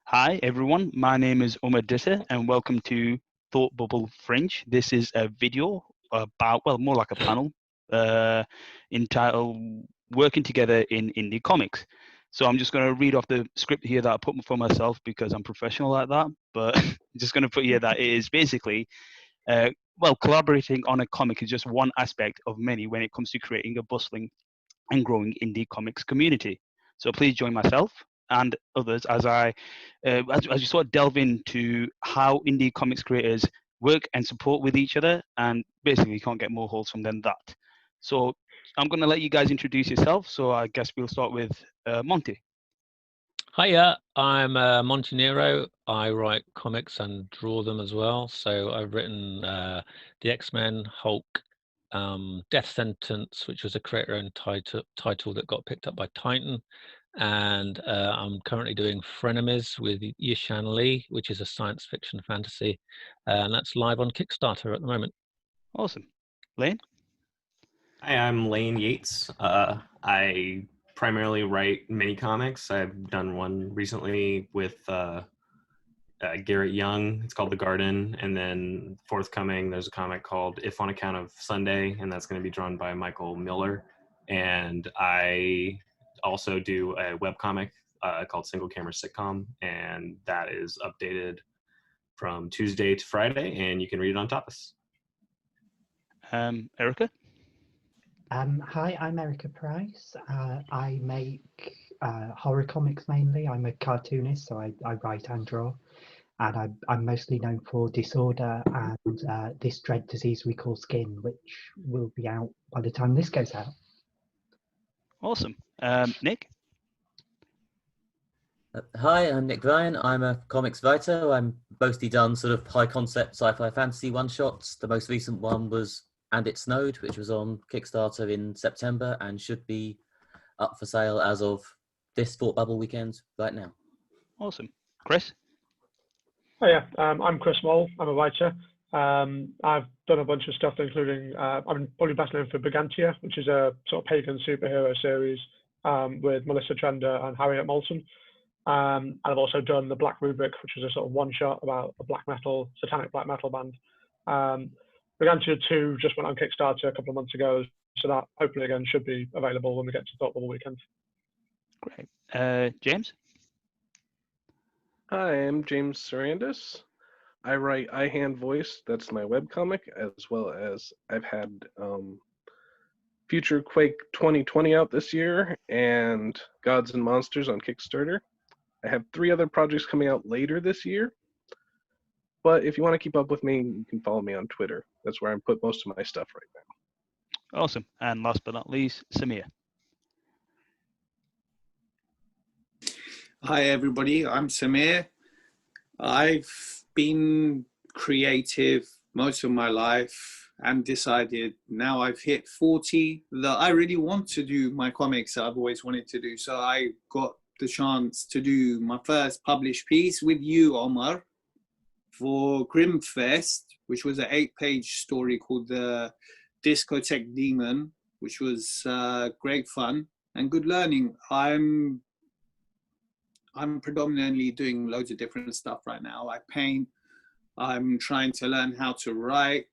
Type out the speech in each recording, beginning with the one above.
Hi, everyone. My name is Umar Ditta, and welcome to Thought Bubble Fringe. This is a video about, well, more like a panel entitled Working Together in Indie Comics. So I'm just going to read off the script here that I put for myself because I'm professional like that. But I'm just going to put here that it is basically, collaborating on a comic is just one aspect of many when it comes to creating a bustling and growing indie comics community. So please join myself and others as you sort of delve into how indie comics creators work and support with each other, and basically you can't get more wholesome than that. So I'm going to let you guys introduce yourself. So I guess we'll start with Monty. Hiya, I'm Monty Nero. I write comics and draw them as well. So I've written the X-Men, Hulk, Death Sentence, which was a creator-owned title that got picked up by Titan. And I'm currently doing Frenemies with Yishan Lee, which is a science fiction fantasy. And that's live on Kickstarter at the moment. Awesome. Lane? Hi, I'm Lane Yates. I primarily write mini comics. I've done one recently with Garrett Young. It's called The Garden. And then forthcoming, there's a comic called If on Account of Sunday, and that's going to be drawn by Michael Miller. And I also do a webcomic called Single Camera Sitcom, and that is updated from Tuesday to Friday, and you can read it on Tapas. Erika? Hi, I'm Erika Price. I make horror comics mainly. I'm a cartoonist, so I write and draw. And I'm mostly known for Disorder and this dread disease we call Skin, which will be out by the time this goes out. Awesome. Nick? Hi, I'm Nick Bryan. I'm a comics writer. I'm mostly done sort of high concept sci-fi fantasy one-shots. The most recent one was And It Snowed, which was on Kickstarter in September and should be up for sale as of this Thought Bubble weekend right now. Awesome. Chris? Hiya, I'm Chris Moll. I'm a writer. I've done a bunch of stuff, including I'm probably best known for Brigantia, which is a sort of pagan superhero series with Melissa Trender and Harriet Moulton. And I've also done the Black Rubric, which was a sort of one-shot about a satanic black metal band. Brigantia 2 just went on Kickstarter a couple of months ago, so that hopefully again should be available when we get to Thought Bubble weekend. Great. James? Hi, I'm James Sarandis. I write I Hand Voice, that's my webcomic, as well as I've had Future Quake 2020 out this year and Gods and Monsters on Kickstarter. I have 3 other projects coming out later this year. But if you want to keep up with me, you can follow me on Twitter. That's where I put most of my stuff right now. Awesome. And last but not least, Samir. Hi, everybody. I'm Samir. I've been creative most of my life and decided now I've hit 40 that I really want to do my comics that I've always wanted to do. So I got the chance to do my first published piece with you, Omar, for Grimfest, which was an 8-page story called The Discotheque Demon, which was great fun and good learning. I'm predominantly doing loads of different stuff right now. I paint, I'm trying to learn how to write.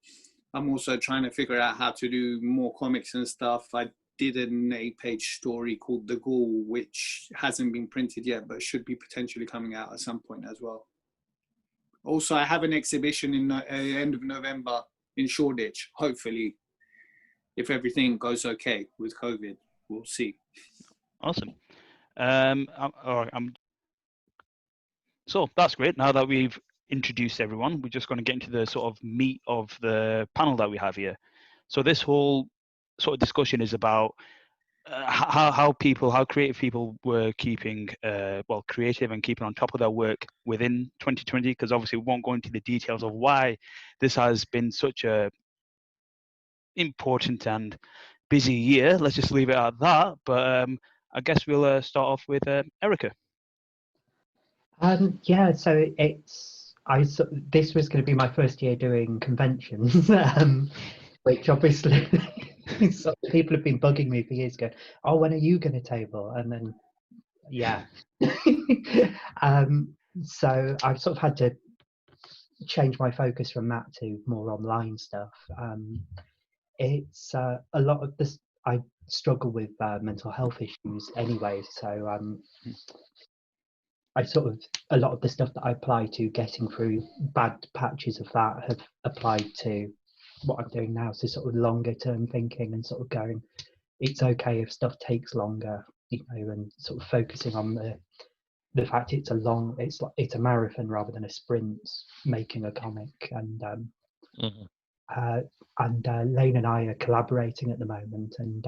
I'm also trying to figure out how to do more comics and stuff. I did an 8-page story called The Ghoul, which hasn't been printed yet, but should be potentially coming out at some point as well. Also, I have an exhibition in the end of November in Shoreditch, hopefully, if everything goes okay with COVID. We'll see. Awesome. So that's great. Now that we've introduced everyone, we're just going to get into the sort of meat of the panel that we have here. So this whole sort of discussion is about how creative people were keeping creative and keeping on top of their work within 2020, because obviously we won't go into the details of why this has been such a important and busy year. Let's just leave it at that. But I guess we'll start off with Erika. Yeah, so this was going to be my first year doing conventions, which obviously people have been bugging me for years, going, "Oh, when are you going to table?" And then, yeah. So I've sort of had to change my focus from that to more online stuff. It's a lot of this. I struggle with mental health issues anyway, so I sort of, a lot of the stuff that I apply to getting through bad patches of that have applied to what I'm doing now. So sort of longer term thinking and sort of going, it's okay if stuff takes longer, and sort of focusing on the fact it's a marathon rather than a sprint making a comic. And Lane and I are collaborating at the moment, and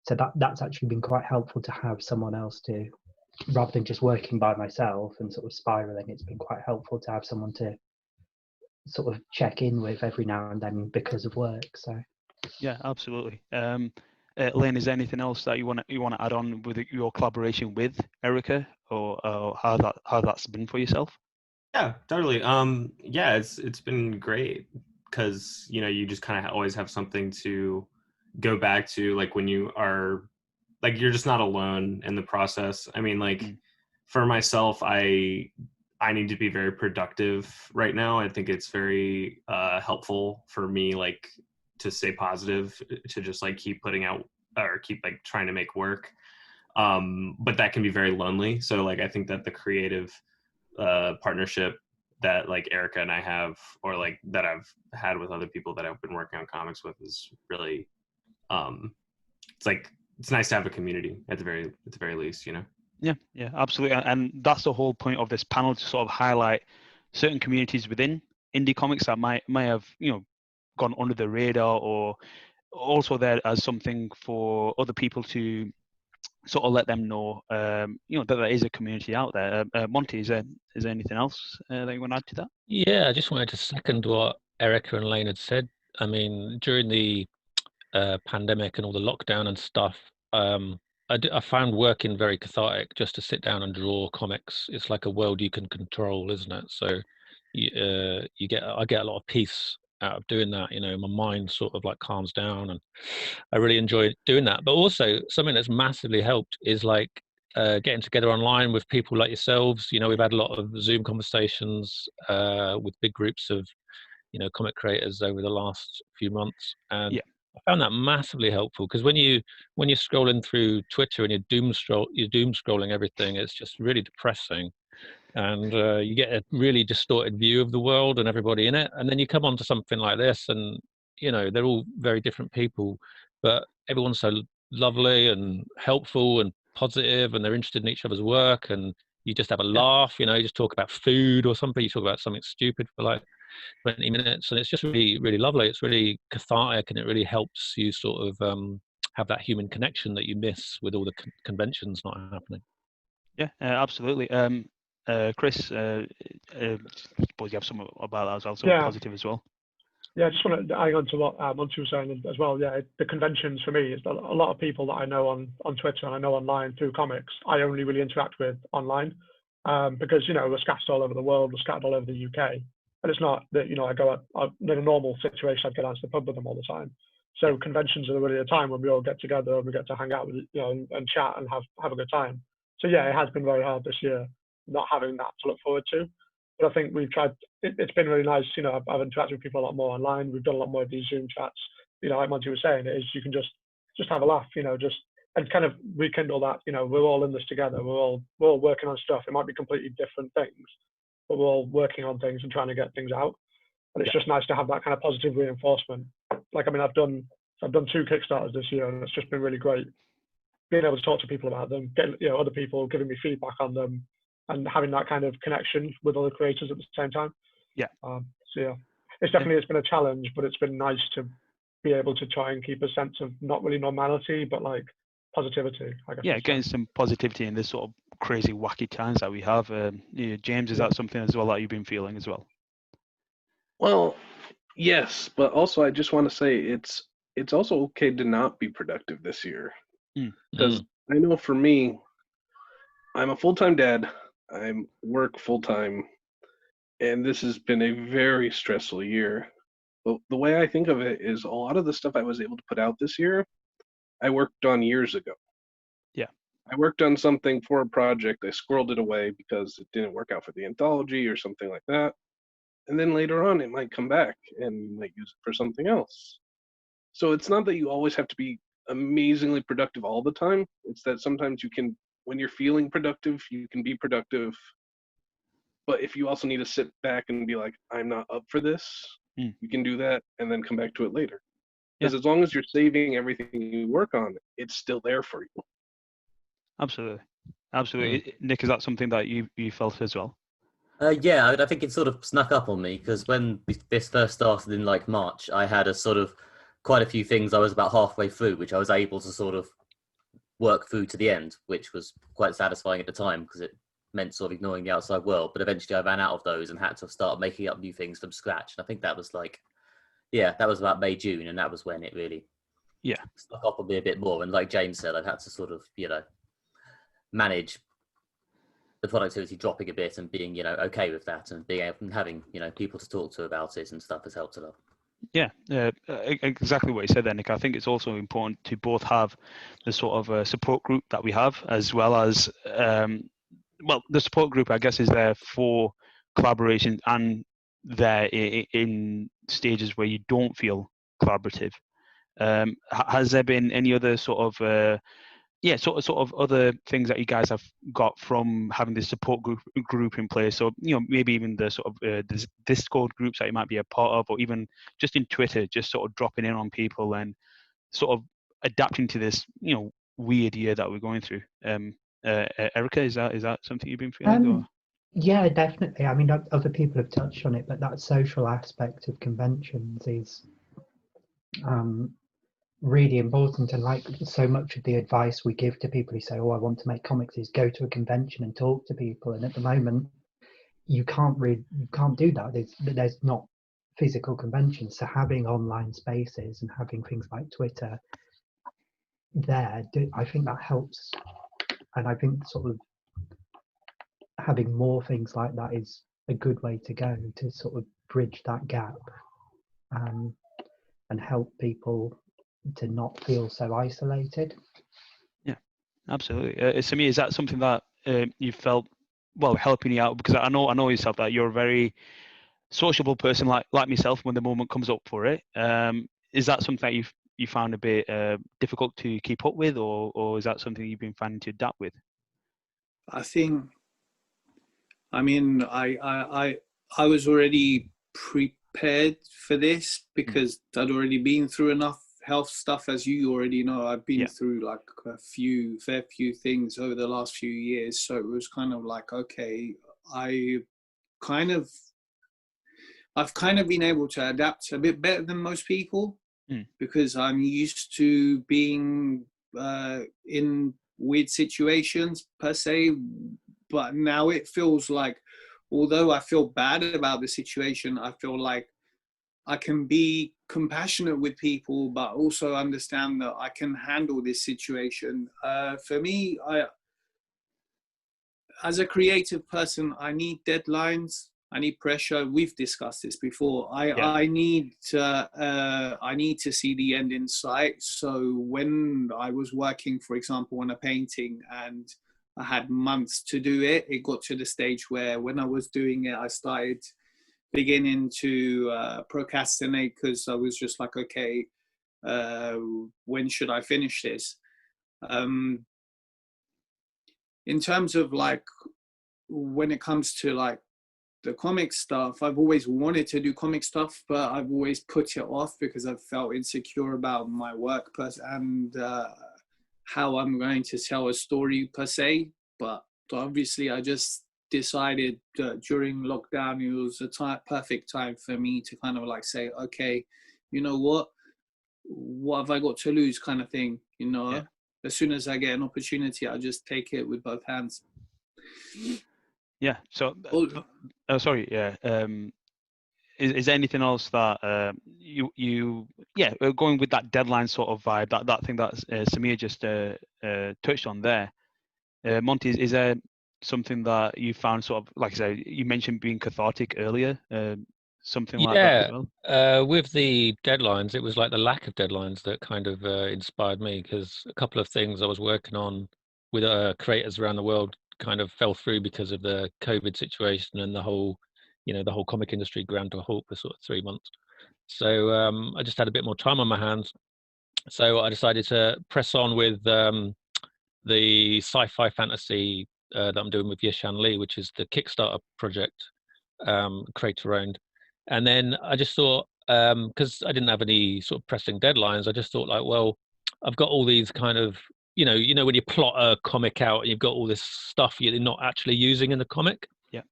so that's actually been quite helpful to have someone else to, rather than just working by myself and sort of spiraling. It's been quite helpful to have someone to sort of check in with every now and then because of work. So yeah, absolutely. Lane, is there anything else that you want to add on with your collaboration with Erika, or how that's been for yourself? Yeah, totally. Yeah, it's been great because you just kind of always have something to go back to, like when you are, like, you're just not alone in the process. I mean, like for myself, I need to be very productive right now. I think it's very helpful for me, like, to stay positive, to just like keep putting out or keep like trying to make work. But that can be very lonely. So like I think that the creative partnership that like Erika and I have, or like that I've had with other people that I've been working on comics with, is really it's nice to have a community at the very least, Yeah, absolutely. And that's the whole point of this panel, to sort of highlight certain communities within indie comics that may have gone under the radar, or also there as something for other people to sort of let them know, that there is a community out there. Monty, is there anything else that you want to add to that? Yeah, I just wanted to second what Erika and Lane had said. I mean, during the pandemic and all the lockdown and stuff, I found working very cathartic, just to sit down and draw comics. It's like a world you can control, isn't it? So I get a lot of peace out of doing that. My mind sort of like calms down, and I really enjoy doing that. But also something that's massively helped is like getting together online with people like yourselves. We've had a lot of Zoom conversations with big groups of comic creators over the last few months, and I found that massively helpful, because when you're scrolling through Twitter and you're doom scrolling everything, it's just really depressing, and you get a really distorted view of the world and everybody in it. And then you come onto something like this, and they're all very different people, but everyone's so lovely and helpful and positive, and they're interested in each other's work, and you just have a laugh. You just talk about food or something, you talk about something stupid for like 20 minutes, and it's just really, really lovely. It's really cathartic, and it really helps you sort of have that human connection that you miss with all the conventions not happening. Yeah, absolutely. Chris, suppose you have some about that as well, so positive as well. Yeah, I just want to add on to what Monty was saying as well. Yeah, the conventions for me is a lot of people that I know on Twitter and I know online through comics, I only really interact with online, because we're scattered all over the world, we're scattered all over the UK, and it's not that I go out in a normal situation I'd get out to the pub with them all the time. So conventions are really a time when we all get together and we get to hang out with and chat and have a good time. So yeah, it has been very hard this year not having that to look forward to. But I think we've tried. It's been really nice. I've interacted with people a lot more online. We've done a lot more of these Zoom chats. Like Monty was saying, it is you can just have a laugh. And kind of rekindle that. We're all in this together. We're all working on stuff. It might be completely different things, but we're all working on things and trying to get things out. And it's just nice to have that kind of positive reinforcement. Like, I mean, I've done 2 Kickstarters this year, and it's just been really great being able to talk to people about them, get other people giving me feedback on them, and having that kind of connection with other creators at the same time. Yeah. So yeah, it's been a challenge, but it's been nice to be able to try and keep a sense of not really normality, but like positivity, I guess. Yeah, getting some positivity in this sort of crazy, wacky times that we have. James, is that something as well that you've been feeling as well? Well, yes, but also I just want to say it's also okay to not be productive this year, because I know for me, I'm a full-time dad. I work full-time, and this has been a very stressful year. But the way I think of it is a lot of the stuff I was able to put out this year, I worked on years ago. Yeah. I worked on something for a project. I squirreled it away because it didn't work out for the anthology or something like that. And then later on, it might come back and you might use it for something else. So it's not that you always have to be amazingly productive all the time. It's that sometimes you can, when you're feeling productive, you can be productive. But if you also need to sit back and be like, I'm not up for this, you can do that and then come back to it later. Because as long as you're saving everything you work on, it's still there for you. Absolutely. Absolutely. Nick, is that something that you felt as well? Yeah, I think it sort of snuck up on me because when this first started in like March, I had a sort of quite a few things I was about halfway through, which I was able to sort of work through to the end, which was quite satisfying at the time because it meant sort of ignoring the outside world. But eventually I ran out of those and had to start making up new things from scratch. And I think that was like, yeah, that was about May, June. And that was when it really stuck up on me a bit more. And like James said, I've had to sort of, manage the productivity dropping a bit and being, okay with that and being able and having, people to talk to about it and stuff has helped a lot. Yeah, exactly what you said there, Nick. I think it's also important to both have the sort of support group that we have, as well as, the support group, I guess, is there for collaboration and there in stages where you don't feel collaborative. Has there been any other sort of sort of other things that you guys have got from having this support group in place? So, maybe even the sort of Discord groups that you might be a part of, or even just in Twitter, just sort of dropping in on people and sort of adapting to this, weird year that we're going through. Erika, is that something you've been feeling? Or? Yeah, definitely. I mean, other people have touched on it, but that social aspect of conventions is really important. And like so much of the advice we give to people who say, "Oh, I want to make comics," is go to a convention and talk to people. And at the moment, you can't do that. There's not physical conventions. So having online spaces and having things like Twitter there, I think that helps. And I think sort of having more things like that is a good way to go to sort of bridge that gap and help people to not feel so isolated. Yeah, absolutely. Samir, is that something that you felt helping you out? Because I know yourself that you're a very sociable person like myself when the moment comes up for it. Is that something that you found a bit difficult to keep up with, or is that something you've been finding to adapt with? I was already prepared for this because I'd already been through enough health stuff, as you already know. I've been through like a fair few things over the last few years, so it was kind of like, okay, I've kind of been able to adapt a bit better than most people because I'm used to being in weird situations per se. But now it feels like, although I feel bad about the situation, I feel like I can be compassionate with people, but also understand that I can handle this situation. For me, as a creative person, I need deadlines. I need pressure. We've discussed this before. I need to see the end in sight. So when I was working, for example, on a painting and I had months to do it, it got to the stage where when I was doing it, I started beginning to procrastinate because I was just like, okay, when should I finish this? In terms of like, when it comes to like the comic stuff, I've always wanted to do comic stuff, but I've always put it off because I've felt insecure about my work and how I'm going to tell a story per se. But obviously I just decided that during lockdown it was a perfect time for me to kind of like say, okay, you know what have I got to lose, kind of thing, as soon as I get an opportunity, I just take it with both hands. Yeah. So sorry, is there anything else that you going with that deadline sort of vibe, that thing that Samir just touched on there? Monty, is there something that you found sort of, like I said, you mentioned being cathartic earlier, something like that as well? With the deadlines, it was like the lack of deadlines that kind of inspired me, because a couple of things I was working on with creators around the world kind of fell through because of the COVID situation, and the whole comic industry ground to a halt for sort of 3 months. So I just had a bit more time on my hands. So I decided to press on with the sci-fi fantasy that I'm doing with Yishan Lee, which is the Kickstarter project, creator owned. And then I just thought, because I didn't have any sort of pressing deadlines, I just thought like, well, I've got all these kind of, when you plot a comic out and you've got all this stuff you're not actually using in the comic. Yeah.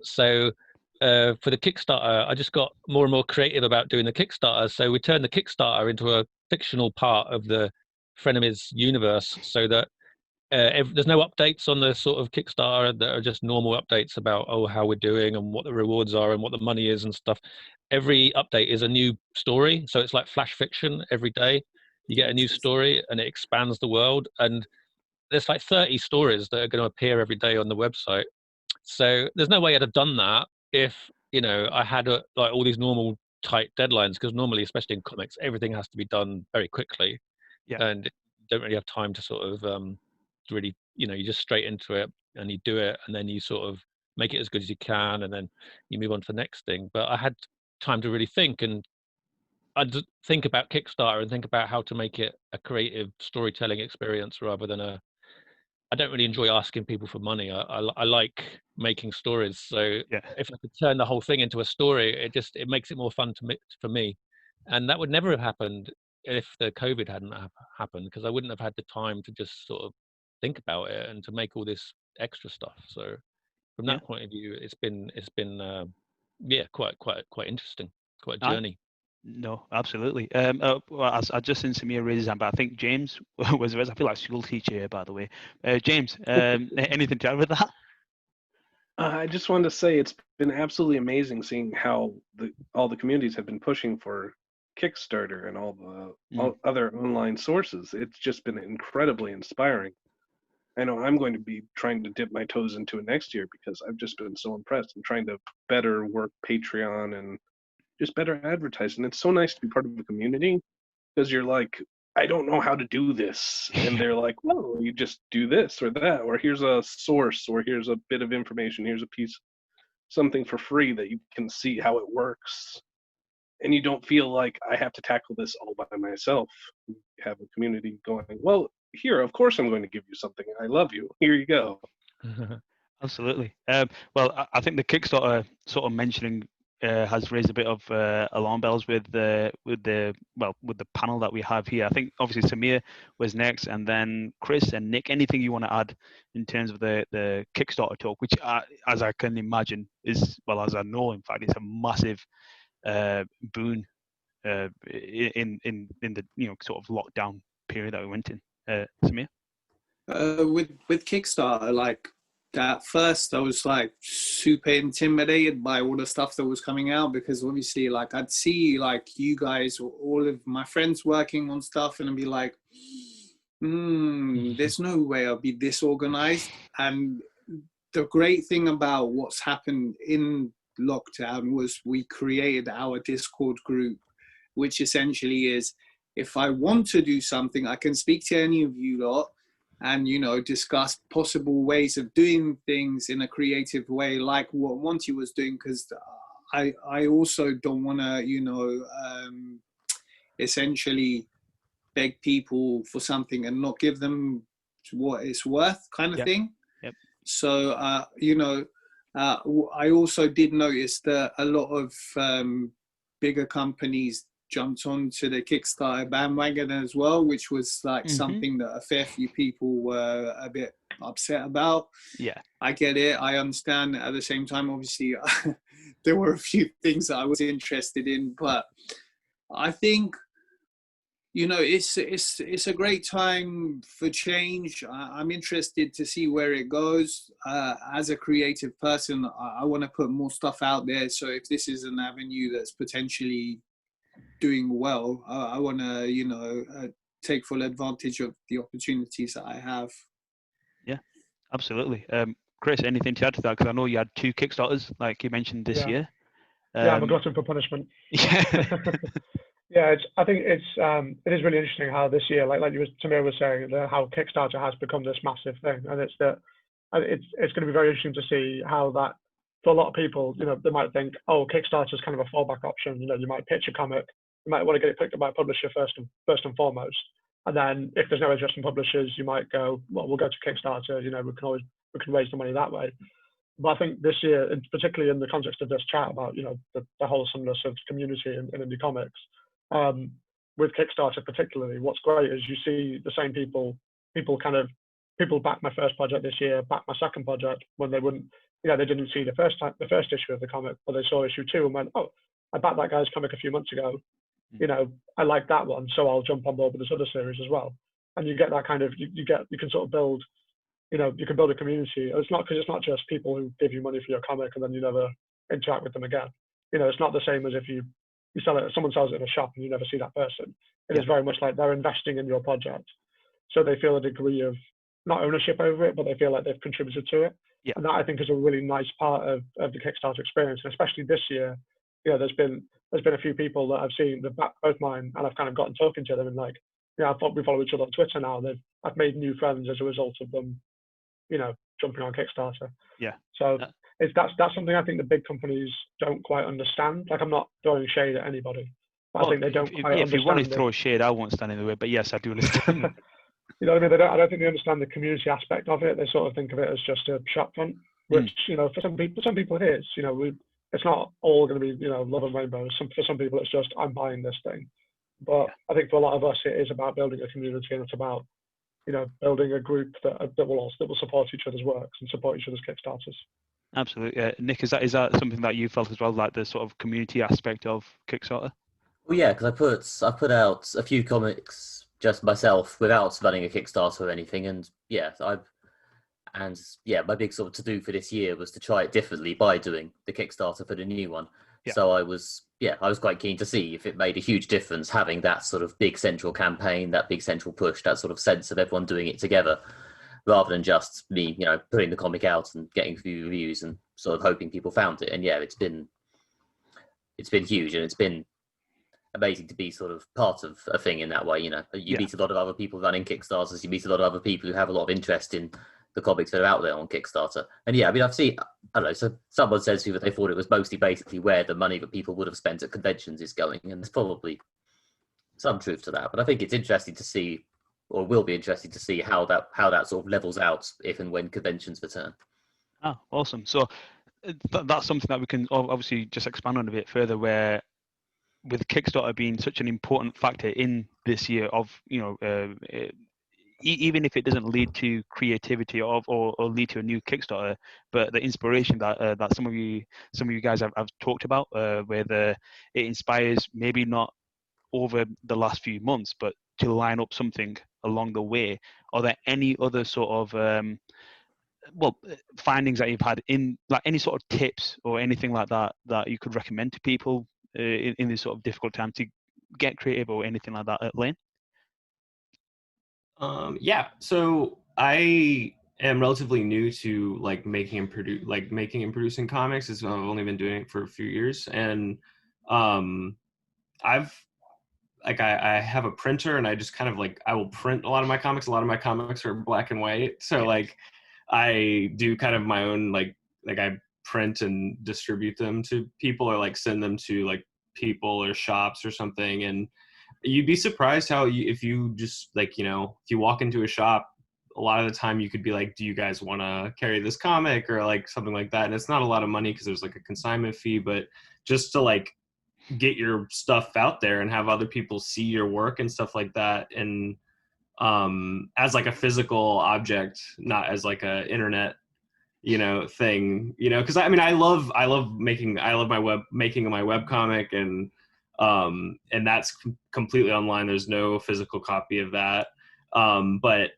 So for the Kickstarter, I just got more and more creative about doing the Kickstarter. So we turned the Kickstarter into a fictional part of the Frenemies universe, so that there's no updates on the sort of Kickstarter that are just normal updates about how we're doing and what the rewards are and what the money is and stuff. Every update is a new story, so it's like flash fiction. Every day you get a new story and it expands the world, and there's like 30 stories that are going to appear every day on the website. So there's no way I'd have done that if I had like all these normal tight deadlines, because normally, especially in comics, everything has to be done very quickly. Yeah. And you don't really have time to sort of really, you just straight into it and you do it, and then you sort of make it as good as you can, and then you move on to the next thing. But I had time to really think, and I'd think about Kickstarter and think about how to make it a creative storytelling experience rather than I don't really enjoy asking people for money. I like making stories. So Yeah. if I could turn the whole thing into a story, it makes it more fun for me. And that would never have happened if the COVID hadn't happened, because I wouldn't have had the time to just sort of think about it and to make all this extra stuff. So from that point of view, it's been quite interesting, quite a journey. No, absolutely. Well, I just seen Samir raise his hand, but I think James was. I feel like school teacher here, by the way. James, anything to add with that? I just wanted to say it's been absolutely amazing seeing how all the communities have been pushing for Kickstarter and all other online sources. It's just been incredibly inspiring. I know I'm going to be trying to dip my toes into it next year because I've just been so impressed. I'm trying to better work Patreon and just better advertise. And it's so nice to be part of the community, because you're like, I don't know how to do this. And they're like, well, you just do this or that, or here's a source, or here's a bit of information, here's a piece, something for free that you can see how it works. And you don't feel like I have to tackle this all by myself. You have a community going, well, here, of course I'm going to give you something. I love you. Here you go. Absolutely. Well, I think the Kickstarter sort of mentioning has raised a bit of alarm bells with the panel that we have here. I think obviously Samir was next, and then Chris and Nick. Anything you want to add in terms of the Kickstarter talk, which, as I can imagine, as I know, in fact, it's a massive boon in the sort of lockdown period that we went in. Samir? With Kickstarter, like at first I was like super intimidated by all the stuff that was coming out, because obviously like I'd see like you guys or all of my friends working on stuff and I'd be like, there's no way I'll be this organized. And the great thing about what's happened in lockdown was we created our Discord group, which essentially is, if I want to do something, I can speak to any of you lot and, discuss possible ways of doing things in a creative way, like what Monty was doing, because I also don't want to, essentially beg people for something and not give them what it's worth, kind of thing. Yep. So, I also did notice that a lot of bigger companies jumped onto the Kickstarter bandwagon as well, which was like something that a fair few people were a bit upset about. Yeah, I get it. I understand. At the same time, obviously, there were a few things that I was interested in, but I think, it's a great time for change. I'm interested to see where it goes. As a creative person, I want to put more stuff out there. So if this is an avenue that's potentially doing well, I want to, take full advantage of the opportunities that I have. Yeah, absolutely. Chris, anything to add to that? Because I know you had 2 Kickstarters, like you mentioned this year. I'm a glutton for punishment. Yeah. Yeah, I think it is really interesting how this year, like Samir was saying, how Kickstarter has become this massive thing, and it's going to be very interesting to see how that, for a lot of people, they might think, oh, Kickstarter is kind of a fallback option. You might pitch a comic, you might want to get it picked up by a publisher first and foremost, and then if there's no interest in publishers, you might go, well, we'll go to Kickstarter. We can raise the money that way. But I think this year, particularly in the context of this chat about the wholesomeness of community in indie comics, with Kickstarter particularly, what's great is you see the same people back my first project this year, back my second project when they wouldn't, they didn't see the first issue of the comic, but they saw issue 2 and went, oh, I backed that guy's comic a few months ago. I like that one, so I'll jump on board with this other series as well. And you get that kind of, you can sort of build, you can build a community. It's not just people who give you money for your comic and then you never interact with them again. It's not the same as if you sell it, someone sells it in a shop and you never see that person. It is very much like they're investing in your project. So they feel a degree of not ownership over it, but they feel like they've contributed to it. Yeah. And that I think is a really nice part of the Kickstarter experience. And especially this year, there's been a few people that I've seen that back both mine, and I've kind of gotten talking to them and like, I thought we follow each other on Twitter now. I've made new friends as a result of them, jumping on Kickstarter. Yeah. So that's something I think the big companies don't quite understand. Like, I'm not throwing shade at anybody, but I think they don't quite understand. If you want to throw shade, I won't stand in the way. But yes, I do understand. You know what I mean? I don't think they understand the community aspect of it. They sort of think of it as just a shop front, which for some people it is. It's not all going to be love and rainbows. For some people, it's just I'm buying this thing. But I think for a lot of us, it is about building a community, and it's about building a group that will support each other's works and support each other's Kickstarters. Absolutely, Nick. Is that something that you felt as well, like the sort of community aspect of Kickstarter? Well, yeah, because I put out a few comics just myself without running a Kickstarter or anything, and my big sort of to do for this year was to try it differently by doing the Kickstarter for the new one. Yeah. So I was quite keen to see if it made a huge difference having that sort of big central campaign, that big central push, that sort of sense of everyone doing it together, rather than just me, putting the comic out and getting a few reviews and sort of hoping people found it. And yeah, it's been huge, and it's been amazing to be sort of part of a thing in that way. You meet a lot of other people running Kickstarters, you meet a lot of other people who have a lot of interest in the comics that are out there on Kickstarter. And yeah, I mean, I've seen, I don't know, so someone says that they thought it was mostly basically where the money that people would have spent at conventions is going, and there's probably some truth to that, but I think it's interesting to see, or will be interesting to see how that sort of levels out if and when conventions return. Oh, awesome. So that's something that we can obviously just expand on a bit further, where with Kickstarter being such an important factor in this year of, even if it doesn't lead to creativity or lead to a new Kickstarter, but the inspiration that some of you guys have talked about, where it inspires, maybe not over the last few months, but to line up something along the way. Are there any other sort of findings that you've had in, like, any sort of tips or anything like that you could recommend to people in this sort of difficult time to get creative or anything like that, Lane? So I am relatively new to making and producing comics. I've only been doing it for a few years, and I have a printer, and I just kind of I will print a lot of my comics. A lot of my comics are black and white, so I do kind of my own I print and distribute them to people, or send them to people or shops or something. And you'd be surprised how if you just if you walk into a shop, a lot of the time you could be like, do you guys want to carry this comic, or something like that. And it's not a lot of money because there's a consignment fee, but just to get your stuff out there and have other people see your work and stuff like that. And as a physical object, not as a internet thing, because I mean, I love making my webcomic, and that's completely online. There's no physical copy of that. But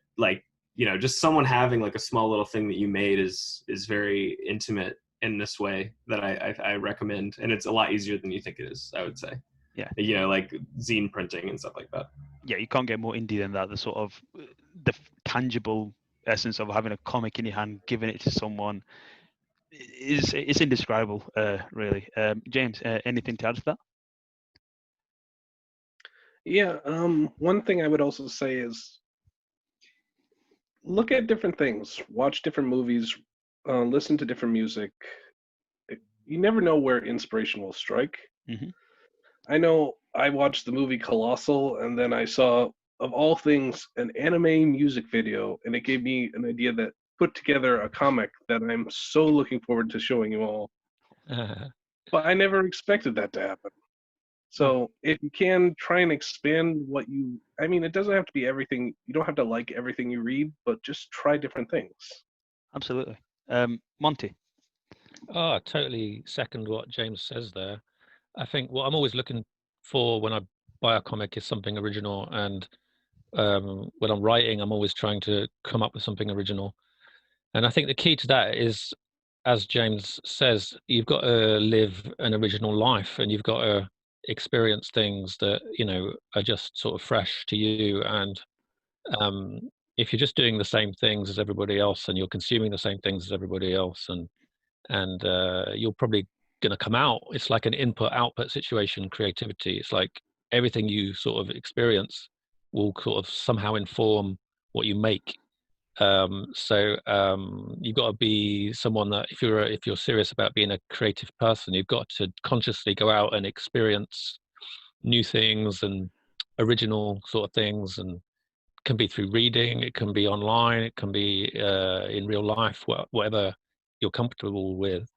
just someone having a small little thing that you made is very intimate in this way that I recommend. And it's a lot easier than you think it is, I would say. Yeah. Zine printing and stuff like that. Yeah, you can't get more indie than that. The sort of the tangible essence of having a comic in your hand, giving it to someone, it's indescribable, really. James, anything to add to that? Yeah, one thing I would also say is look at different things, watch different movies, listen to different music. You never know where inspiration will strike. Hmm. I know I watched the movie Colossal, and then I saw, of all things, an anime music video, and it gave me an idea that put together a comic that I'm so looking forward to showing you all. But I never expected that to happen. So if you can try and expand what I mean, it doesn't have to be everything. You don't have to like everything you read, but just try different things. Absolutely. Monty. Oh, I totally second what James says there. I think what I'm always looking for when I buy a comic is something original, and when I'm writing, I'm always trying to come up with something original. And I think the key to that is, as James says, you've got to live an original life, and you've got to experience things that are just sort of fresh to you. And if you're just doing the same things as everybody else, and you're consuming the same things as everybody else, and you're probably going to come out. It's like an input-output situation. Creativity. It's like everything you sort of experience will sort of somehow inform what you make. So you've got to be someone that if you're serious about being a creative person, you've got to consciously go out and experience new things and original sort of things, and it can be through reading, it can be online, it can be in real life, whatever you're comfortable with.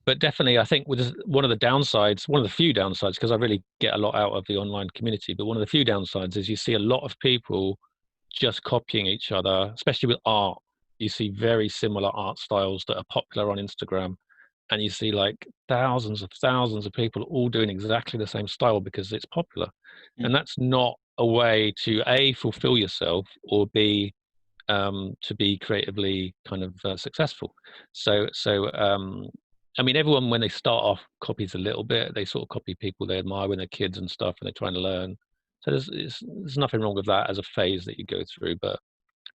But definitely, I think with one of the few downsides, because I really get a lot out of the online community, but one of the few downsides is you see a lot of people just copying each other, especially with art. You see very similar art styles that are popular on Instagram, and you see like thousands of people all doing exactly the same style because it's popular. And that's not a way to A, fulfill yourself, or B, to be creatively kind of successful. So I mean, everyone when they start off copies a little bit. They sort of copy people they admire when they're kids and stuff, and they're trying to learn. So there's nothing wrong with that as a phase that you go through. But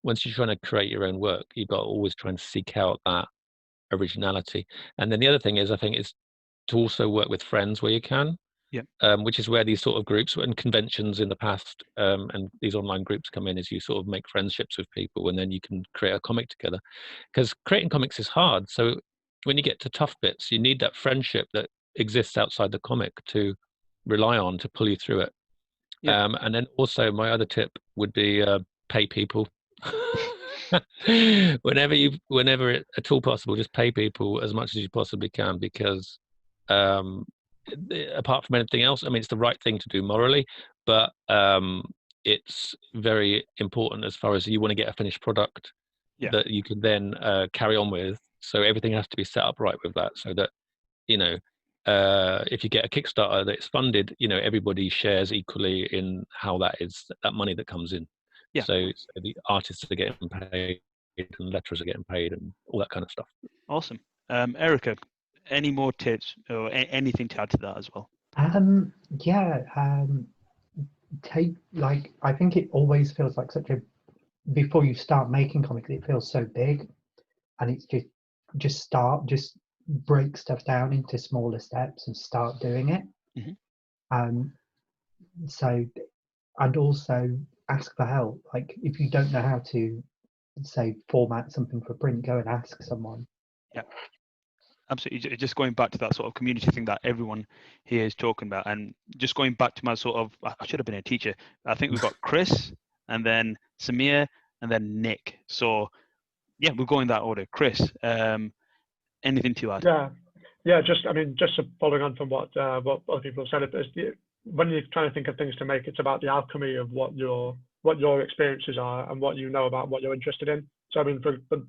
once you're trying to create your own work, you've got to always try and seek out that originality. And then the other thing is, I think, is to also work with friends where you can. Which is where these sort of groups and conventions in the past and these online groups come in, is you sort of make friendships with people, and then you can create a comic together. Because creating comics is hard. So when you get to tough bits, you need that friendship that exists outside the comic to rely on to pull you through it. And then also my other tip would be pay people. Whenever at all possible, just pay people as much as you possibly can, because apart from anything else, I mean, it's the right thing to do morally, but it's very important as far as you want to get a finished product that you can then carry on with. So everything has to be set up right with that, so that if you get a Kickstarter that's funded, everybody shares equally in how that money that comes in. So the artists are getting paid, and letterers are getting paid, and all that kind of stuff. Awesome. Erika, any more tips or anything to add to that as well? I think it always feels like before you start making comics, it feels so big, and it's just break stuff down into smaller steps and start doing it. And also ask for help. Like if you don't know how to, say, format something for print, go and ask someone. Absolutely. Just going back to that sort of community thing that everyone here is talking about, and just going back to my sort of, I should have been a teacher. I think we've got Chris, and then Samir, and then Nick. So we'll go in that order. Chris, anything to add? Just following on from what other people have said, when you're trying to think of things to make, it's about the alchemy of what your experiences are and what you know about what you're interested in. So I mean,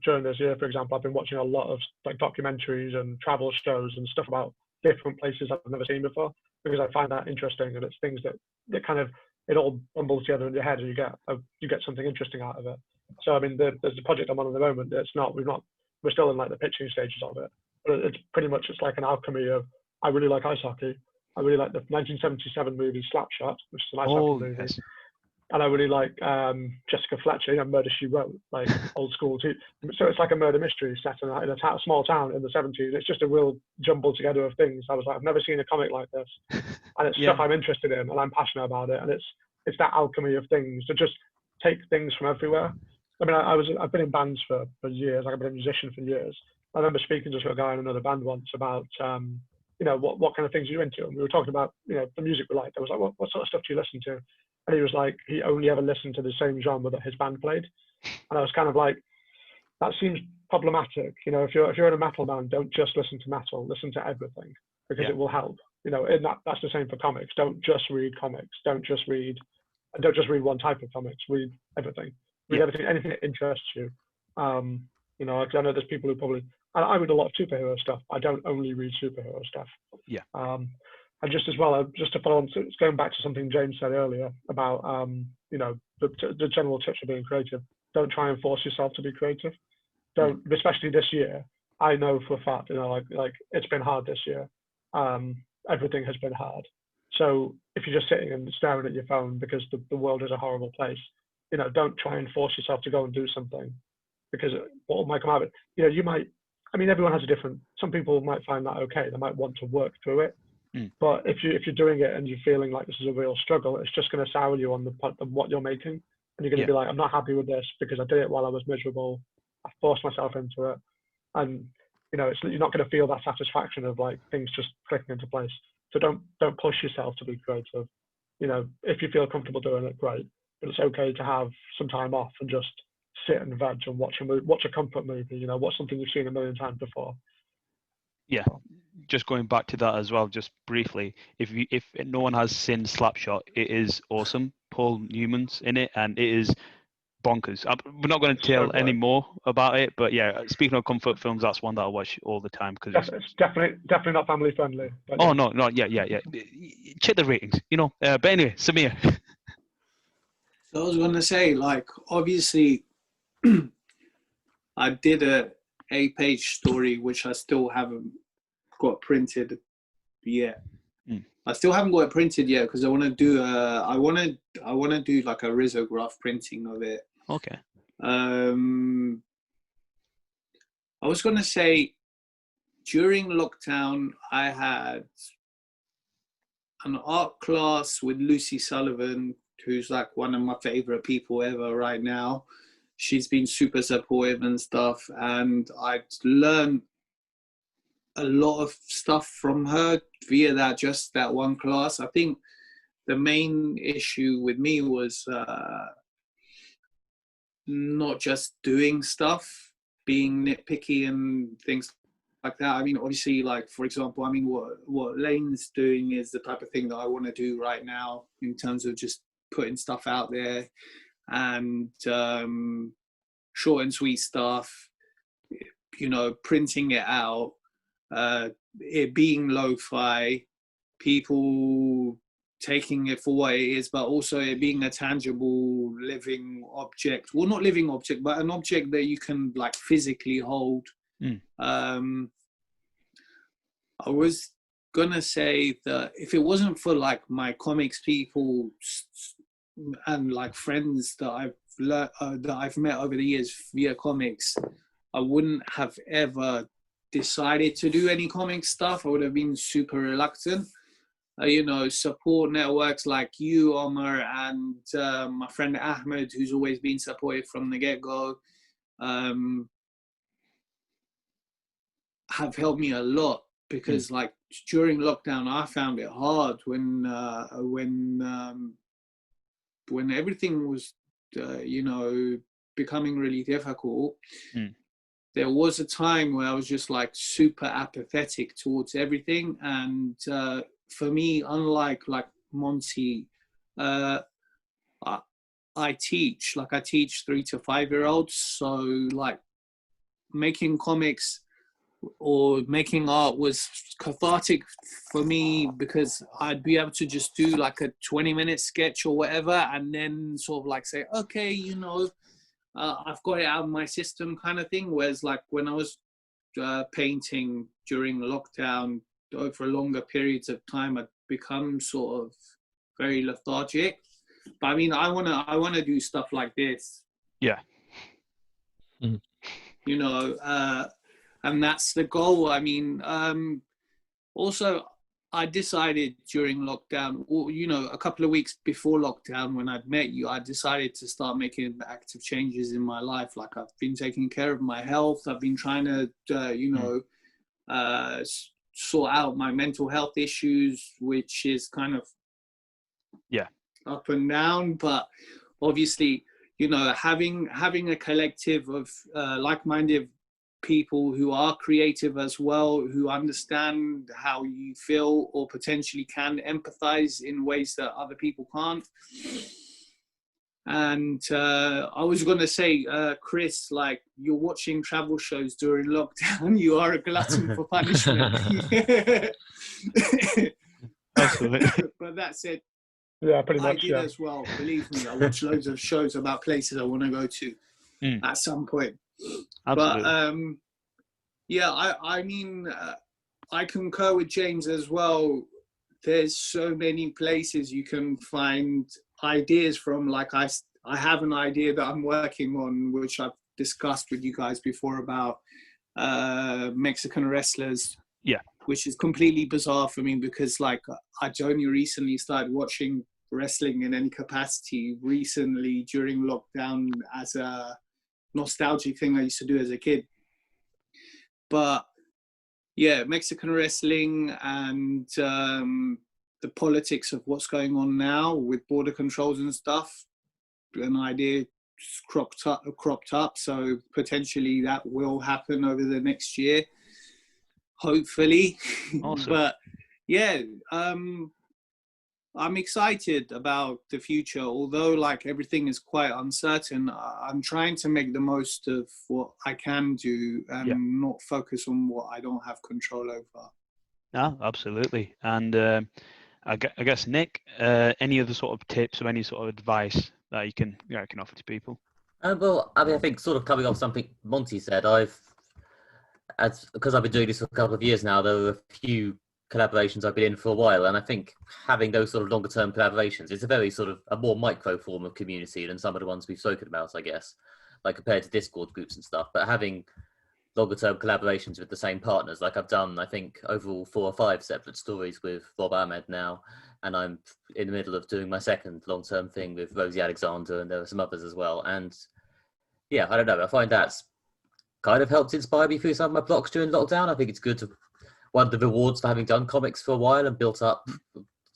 during this year, for example, I've been watching a lot of like documentaries and travel shows and stuff about different places I've never seen before, because I find that interesting, and it's things that kind of, it all bumbles together in your head, and you get something interesting out of it. So I mean, there's a project I'm on at the moment. We're still in like the pitching stages of it, but it's pretty much, it's like an alchemy of, I really like ice hockey. I really like the 1977 movie Slapshot, which is an ice hockey movie. and I really like Jessica Fletcher, you know, Murder, She Wrote, like old school too. So it's like a murder mystery set in a small town in the 70s. It's just a real jumble together of things. I was like, I've never seen a comic like this, and it's stuff I'm interested in and I'm passionate about it, and it's that alchemy of things to just take things from everywhere. I mean, I've been in bands for years. Like I've been a musician for years. I remember speaking to a guy in another band once about you know, what kind of things are you into? And we were talking about, you know, the music we liked. I was like, what sort of stuff do you listen to? And he was like, he only ever listened to the same genre that his band played. And I was kind of like, that seems problematic. You know, if you're in a metal band, don't just listen to metal, listen to everything, because it will help. You know, and that's the same for comics. Don't just read comics. Don't just read one type of comics. Read everything. Read everything, anything that interests you. You know, because I know there's people who probably, I read a lot of superhero stuff. I don't only read superhero stuff. Yeah. And just as well, just to follow on, it's going back to something James said earlier about, you know, the general tips of being creative. Don't try and force yourself to be creative. Don't, especially this year. I know for a fact, you know, like it's been hard this year. Everything has been hard. So if you're just sitting and staring at your phone because the world is a horrible place, you know, don't try and force yourself to go and do something, because what might come out of it, you know, you might, I mean, everyone has a different, some people might find that okay. They might want to work through it. But if you're doing it and you're feeling like this is a real struggle, it's just going to sour you on what you're making. And you're going to be like, I'm not happy with this because I did it while I was miserable. I forced myself into it. And, you know, you're not going to feel that satisfaction of like things just clicking into place. So don't push yourself to be creative. You know, if you feel comfortable doing it, great. But it's okay to have some time off and just sit and veg and watch a comfort movie, you know, watch something you've seen a million times before. Yeah, just going back to that as well, just briefly, if no one has seen Slapshot, it is awesome. Paul Newman's in it, and it is bonkers. We're not going to tell any more about it, but yeah, speaking of comfort films, that's one that I watch all the time because it's definitely not family friendly. Oh no, yeah. Check the ratings, you know. But anyway, Samir. So I was going to say, like, obviously, I did a 8-page story which I still haven't got printed yet. I still haven't got it printed yet because I want to do I want to do like a risograph printing of it. Okay. I was going to say, during lockdown, I had an art class with Lucy Sullivan, who's like one of my favorite people ever right now. She's been super supportive and stuff, and I'd learned a lot of stuff from her via that one class. I think the main issue with me was not just doing stuff, being nitpicky and things like that. I mean, obviously, like, for example, I mean, what Lane's doing is the type of thing that I want to do right now in terms of just putting stuff out there and short and sweet stuff, you know, printing it out, it being lo-fi, people taking it for what it is, but also it being a tangible living object. Well, not living object, but an object that you can like physically hold. I was gonna say that if it wasn't for like my comics people and like friends that I've met over the years via comics, I wouldn't have ever decided to do any comic stuff. I would have been super reluctant. You know, support networks like you, Omar, and my friend Ahmed, who's always been supportive from the get-go, have helped me a lot, because like during lockdown, I found it hard when everything was, you know, becoming really difficult. There was a time where I was just like super apathetic towards everything. And for me, unlike like Monty, I teach 3 to 5 year olds. So like making comics or making art was cathartic for me, because I'd be able to just do like a 20-minute sketch or whatever, and then sort of like say, okay, you know, I've got it out of my system kind of thing. Whereas like when I was painting during lockdown over longer periods of time, I'd become sort of very lethargic. But I mean, I wanna do stuff like this. Yeah. Mhm. You know, and that's the goal. I mean, also, I decided during lockdown, or you know, a couple of weeks before lockdown, when I'd met you, I decided to start making active changes in my life. Like I've been taking care of my health. I've been trying to, you know, sort out my mental health issues, which is kind of up and down. But obviously, you know, having a collective of like-minded people who are creative as well, who understand how you feel or potentially can empathize in ways that other people can't. And I was going to say, Chris, like, you're watching travel shows during lockdown, you are a glutton for punishment. Absolutely. But that said, Yeah, pretty I much. did Yeah. as well. Believe me, I watch loads of shows about places I want to go to at some point. Absolutely. But yeah, I mean, I concur with James as well. There's so many places you can find ideas from. Like I have an idea that I'm working on, which I've discussed with you guys before, about Mexican wrestlers. Yeah. Which is completely bizarre for me because, like, I only recently started watching wrestling in any capacity recently during lockdown as a nostalgic thing I used to do as a kid. But yeah, Mexican wrestling and the politics of what's going on now with border controls and stuff, an idea cropped up. So potentially that will happen over the next year, hopefully. Awesome. But yeah, I'm excited about the future. Although like everything is quite uncertain, I'm trying to make the most of what I can do and not focus on what I don't have control over. No, absolutely. And I guess, Nick, any other sort of tips or any sort of advice that you can offer to people? Well, I mean, I think sort of coming off something Monty said, because I've been doing this for a couple of years now, there are a few collaborations I've been in for a while, and I think having those sort of longer term collaborations is a very sort of a more micro form of community than some of the ones we've spoken about, I guess, like compared to Discord groups and stuff. But having longer term collaborations with the same partners, like I've done, I think overall 4 or 5 separate stories with Rob Ahmed now, and I'm in the middle of doing my second long term thing with Rosie Alexander, and there are some others as well. And yeah, I don't know, I find that's kind of helped inspire me through some of my blocks during lockdown. I think it's good to, one of the rewards for having done comics for a while and built up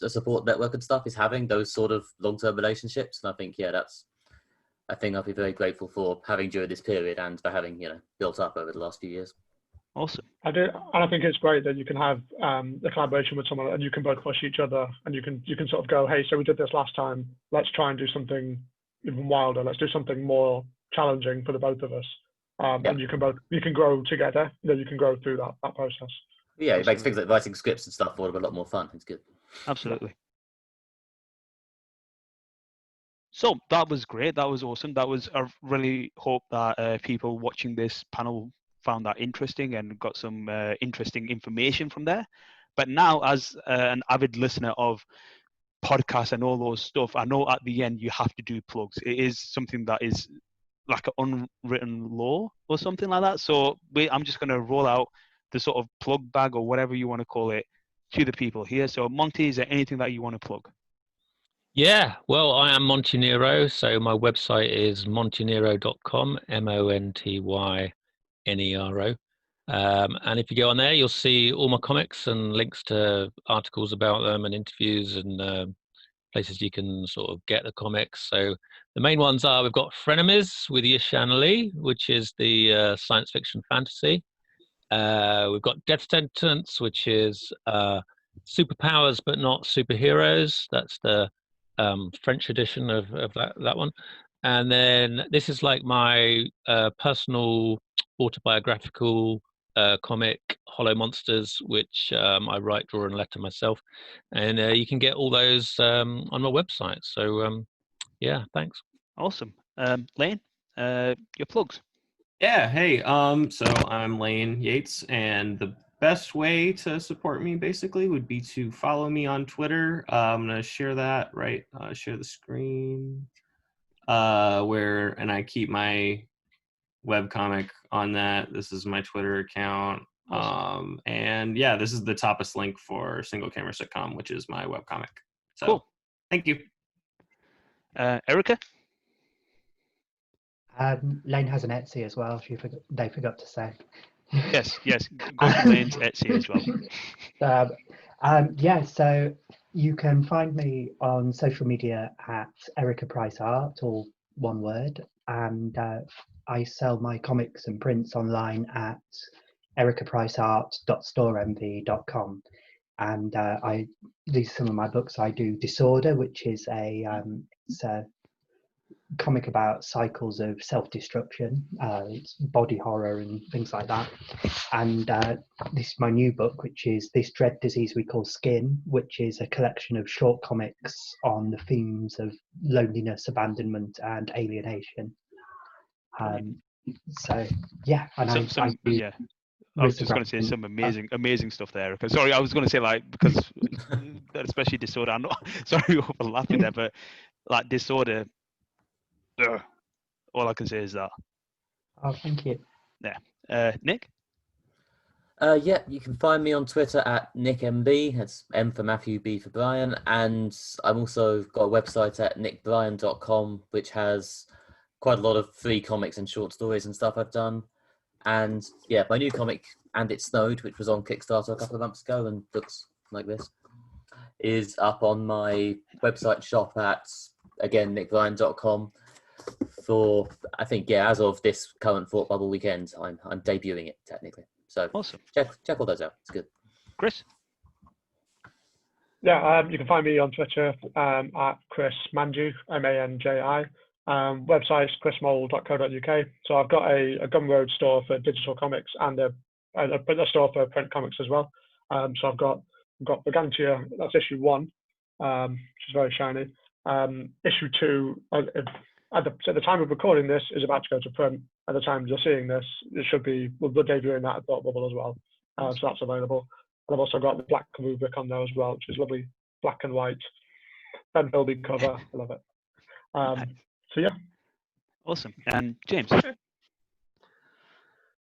a support network and stuff is having those sort of long-term relationships. And I think, yeah, that's a thing I'll be very grateful for having during this period and for having, you know, built up over the last few years. Awesome. I do, and I think it's great that you can have the collaboration with someone and you can both push each other and you can sort of go, hey, so we did this last time, let's try and do something even wilder, let's do something more challenging for the both of us. And you can grow together, then you can grow through that process. Yeah, it makes things like writing scripts and stuff a lot more fun. It's good. Absolutely. So that was great. That was awesome. I really hope that people watching this panel found that interesting and got some interesting information from there. But now, as an avid listener of podcasts and all those stuff, I know at the end you have to do plugs. It is something that is like an unwritten law or something like that. So I'm just going to roll out the sort of plug bag or whatever you want to call it to the people here. So Monty, is there anything that you want to plug? Yeah, well, I am Monty Nero, so my website is montynero.com, MONTYNERO. And if you go on there, you'll see all my comics and links to articles about them and interviews and places you can sort of get the comics. So the main ones are, we've got Frenemies with Yishan Lee, which is the science fiction fantasy. We've got Death Sentence, which is superpowers but not superheroes. That's the French edition of that one. And then this is like my personal autobiographical comic, Hollow Monsters, which I write, draw, and letter myself. And you can get all those on my website. So yeah, thanks. Awesome. Lane, your plugs. Yeah, hey, so I'm Lane Yates, and the best way to support me basically would be to follow me on Twitter. I'm gonna share that, right? Share the screen. And I keep my webcomic on that. This is my Twitter account. And yeah, this is the toppest link for Single Camera Sitcom, which is my webcomic. So Cool. Thank you. Erika? Lane has an Etsy as well. They forgot to say. Yes. Go to Lane's Etsy as well. Yeah, so you can find me on social media at Erika Price Art, all one word, and I sell my comics and prints online at erikapriceart.storemv.com. And these are some of my books. I do Disorder, which is it's a comic about cycles of self-destruction. It's body horror and things like that. And this is my new book, which is This Dread Disease We Call Skin, which is a collection of short comics on the themes of loneliness, abandonment, and alienation. So yeah, and I was just going to say some amazing stuff there, Erika. Sorry, I was going to say because especially Disorder. I'm not sorry for laughing there, but Disorder. All I can say is that. Oh, thank you. Yeah. Nick? Yeah, you can find me on Twitter at NickMB. That's M for Matthew, B for Bryan. And I've also got a website at nickbryan.com, which has quite a lot of free comics and short stories and stuff I've done. And yeah, my new comic, And It Snowed, which was on Kickstarter a couple of months ago and looks like this, is up on my website shop at, again, nickbryan.com. For, I think, yeah, as of this current Thought Bubble weekend, I'm debuting it technically. So awesome. Check all those out. It's good. Chris? Yeah, you can find me on Twitter at Chris Manji, MANJI. Website's chrismole.co.uk. So I've got a Gumroad store for digital comics and a store for print comics as well. So I've got Brigantia, that's issue 1, which is very shiny. Issue 2, at the time of recording this, is about to go to print. At the time you're seeing this, we're debuting that at Thought Bubble as well. So that's available. And I've also got the black rubric on there as well, which is lovely, black and white. Ben Philby cover, I love it. So yeah. Awesome. And James?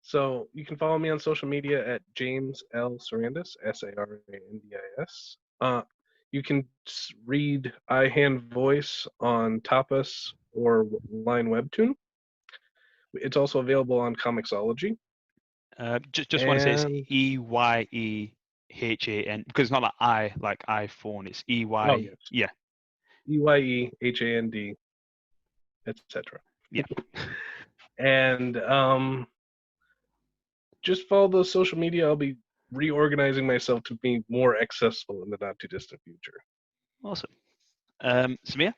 So you can follow me on social media at James L. Sarandis, Sarandis. You can read I Hand Voice on Tapas or Line Webtoon. It's also available on Comixology. Just want to say it's EYEHAN, because it's not like iPhone, it's EY. Oh, yes. Yeah. EYEHAND, etc. Yeah. And just follow those social media. I'll be reorganizing myself to be more accessible in the not too distant future. Awesome. Samir?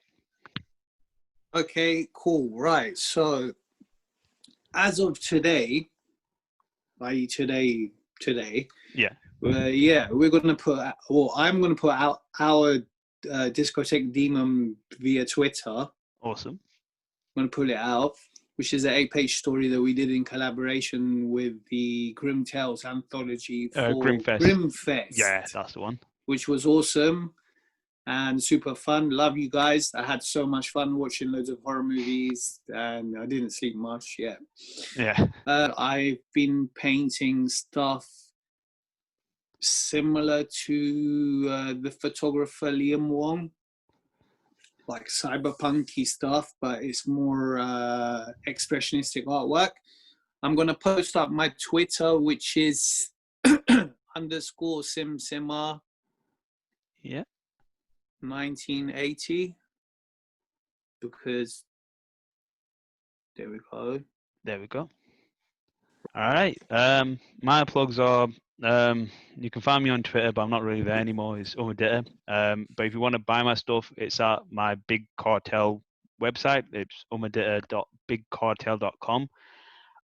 Okay, cool. Right. So as of today, i.e. today, yeah, we're going to put out, well, I'm going to put out our Discotheque Demon via Twitter. Awesome. I'm going to put it out, which is an 8-page story that we did in collaboration with the Grim Tales anthology for Grimfest. Yeah, that's the one. Which was awesome and super fun. Love you guys. I had so much fun watching loads of horror movies and I didn't sleep much yet. Yeah. I've been painting stuff similar to the photographer Liam Wong, like cyberpunky stuff, but it's more expressionistic artwork. I'm going to post up my Twitter, which is _SimSimmer. Yeah. 1980, because there we go. All right. My plugs are you can find me on Twitter, but I'm not really there anymore. It's Umar Ditta. But if you want to buy my stuff, it's at my Big Cartel website. It's umarditta.bigcartel.com.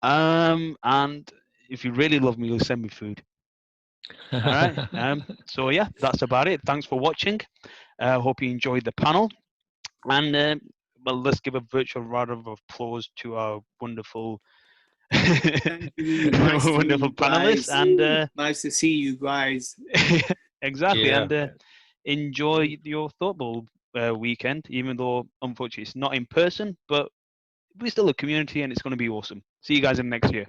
And if you really love me, you'll send me food. All right. So yeah, that's about it. Thanks for watching. Hope you enjoyed the panel. And well, let's give a virtual round of applause to our wonderful Thank you. Nice to meet wonderful you panelists, guys. and Nice to see you guys. exactly, Yeah. and enjoy your Thought Bubble weekend, even though unfortunately it's not in person, but we're still a community and it's going to be awesome. See you guys in next year.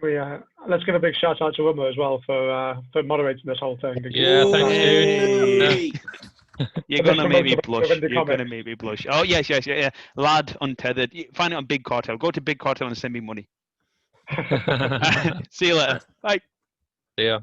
Let's give a big shout out to Umar as well for moderating this whole thing. Yeah, thanks, dude. Hey. You're This gonna make me promotes blush. of indie You're gonna comics. make me blush. Oh yes, yeah. Lad Untethered. Find it on Big Cartel. Go to Big Cartel and send me money. See you later. Bye. Yeah.